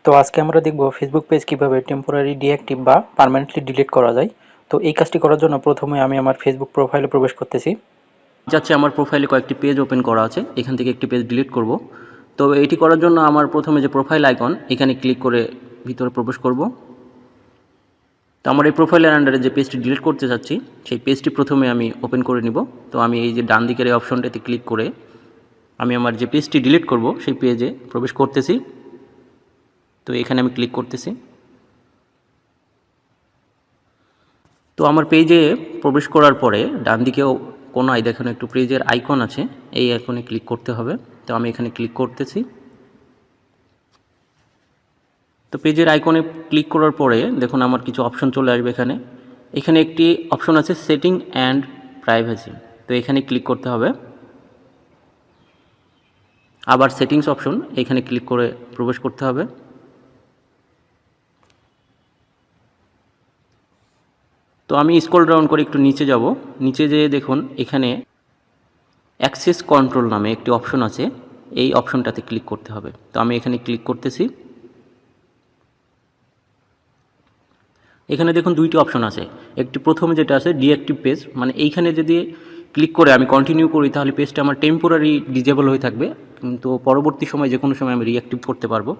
তো আজকে আমরা দেখব ফেসবুক পেজ কিভাবে টেম্পোরারি ডিঅ্যাক্টিভ বা পার্মানেন্টলি ডিলিট করা যায়। তো এই কাজটি করার জন্য প্রথমে আমি আমার ফেসবুক প্রোফাইলে প্রবেশ করতেছি। যাচ্ছে আমার প্রোফাইলে কয়েকটি পেজ ওপেন করা আছে, এখান থেকে একটি পেজ ডিলিট করব। তো এটি করার জন্য আমার প্রথমে যে প্রোফাইল আইকন এখানে ক্লিক করে ভিতরে প্রবেশ করব। তো আমার এই প্রোফাইলের আন্ডারে যে পেজটি ডিলিট করতে চাচ্ছি সেই পেজটি প্রথমে আমি ওপেন করে নিব। তো আমি এই যে ডান দিকের এই অপশনটাতে ক্লিক করে আমি আমার যে পেজটি ডিলিট করব সেই পেজে প্রবেশ করতেছি। তো এখানে আমি ক্লিক করতেছি। তো আমার পেজে প্রবেশ করার পরে ডান দিকেও কোনায় দেখুন একটু পেজের আইকন আছে, এই আইকনে ক্লিক করতে হবে। তো আমি এখানে ক্লিক করতেছি। তো পেজের আইকনে ক্লিক করার পরে দেখুন আমার কিছু অপশন চলে আসবে। এখানে একটি অপশন আছে সেটিং অ্যান্ড প্রাইভেসি, তো এখানে ক্লিক করতে হবে। আবার সেটিংস অপশন, এখানে ক্লিক করে প্রবেশ করতে হবে। তো আমি স্ক্রল ডাউন করে একটু নিচে যাব। নিচে যেয়ে দেখুন এখানে অ্যাক্সেস কন্ট্রোল নামে একটি অপশন আছে, এই অপশনটাতে ক্লিক করতে হবে। তো আমি এখানে ক্লিক করতেছি। এখানে দেখুন দুইটি অপশন আছে। একটি প্রথমে যেটা আছে ডিঅ্যাক্টিভ পেজ, মানে এইখানে যদি ক্লিক করে আমি কন্টিনিউ করি তাহলে পেজটা আমার টেম্পোরারি ডিজেবল হয়ে থাকবে, কিন্তু পরবর্তী সময় যে কোনো সময় আমি রিঅ্যাক্টিভ করতে পারবো।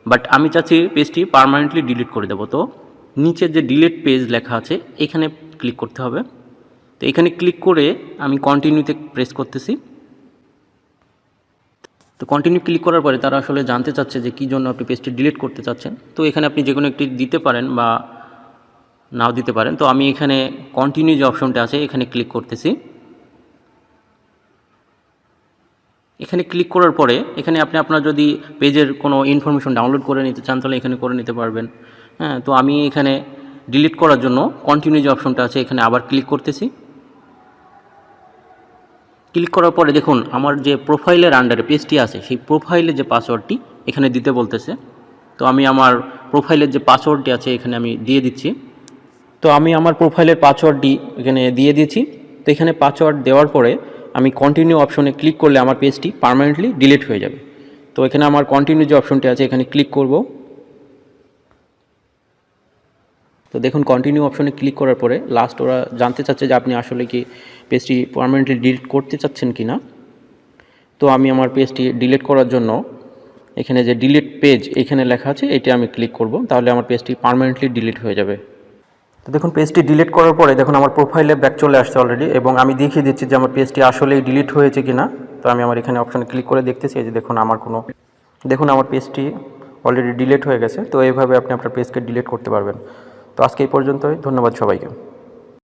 বাট আমি চাচ্ছি পেজটি পার্মানেন্টলি ডিলিট করে দেবো। তো নিচে যে ডিলিট পেজ লেখা আছে এখানে ক্লিক করতে হবে। তো এখানে ক্লিক করে আমি কন্টিনিউতে প্রেস করতেছি। তো কন্টিনিউ ক্লিক করার পরে তারা আসলে জানতে চাচ্ছে যে কী জন্য আপনি পেজটি ডিলিট করতে চাচ্ছেন। তো এখানে আপনি যে কোনো একটি দিতে পারেন বা নাও দিতে পারেন। তো আমি এখানে কন্টিনিউ যে অপশনটা আছে এখানে ক্লিক করতেছি। এখানে ক্লিক করার পরে এখানে আপনি আপনার যদি পেজের কোনো ইনফরমেশন ডাউনলোড করে নিতে চান তাহলে এখানে করে নিতে পারবেন। হ্যাঁ, তো আমি এখানে ডিলিট করার জন্য কন্টিনিউ যে অপশনটা আছে এখানে আবার ক্লিক করতেছি। ক্লিক করার পরে দেখুন আমার যে প্রোফাইলের আন্ডারে পেজটি আছে সেই প্রোফাইলে যে পাসওয়ার্ডটি এখানে দিতে বলতেছে। তো আমি আমার প্রোফাইলের যে পাসওয়ার্ডটি আছে এখানে আমি দিয়ে দিচ্ছি। তো আমি আমার প্রোফাইলের পাসওয়ার্ডটি এখানে দিয়ে দিয়েছি। তো এখানে পাসওয়ার্ড দেওয়ার পরে আমি কন্টিনিউ অপশনে ক্লিক করলে আমার পেজটি পার্মানেন্টলি ডিলিট হয়ে যাবে। তো এখানে আমার কন্টিনিউ যে অপশনটি আছে এখানে ক্লিক করব। তো দেখুন কন্টিনিউ অপশনে ক্লিক করার পরে লাস্ট ওরা জানতে চাচ্ছে যে আপনি আসলে কি পেজটি পার্মানেন্টলি ডিলিট করতে চাচ্ছেন কি না। তো আমি আমার পেজটি ডিলিট করার জন্য এখানে যে ডিলিট পেজ এখানে লেখা আছে এটি আমি ক্লিক করব, তাহলে আমার পেজটি পার্মানেন্টলি ডিলিট হয়ে যাবে। তো দেখুন পেজটি ডিলিট করার পরে দেখুন আমার প্রোফাইলে ব্যাক চলে আসছে অলরেডি, এবং আমি দেখিয়ে দিচ্ছি যে আমার পেজটি আসলেই ডিলিট হয়েছে কিনা। তো আমি আমার এখানে অপশানে ক্লিক করে দেখতেছি, এই যে দেখুন আমার পেজটি অলরেডি ডিলিট হয়ে গেছে। তো এইভাবে আপনি আপনার পেজকে ডিলিট করতে পারবেন। তো আজকে এই পর্যন্তই, ধন্যবাদ সবাইকে।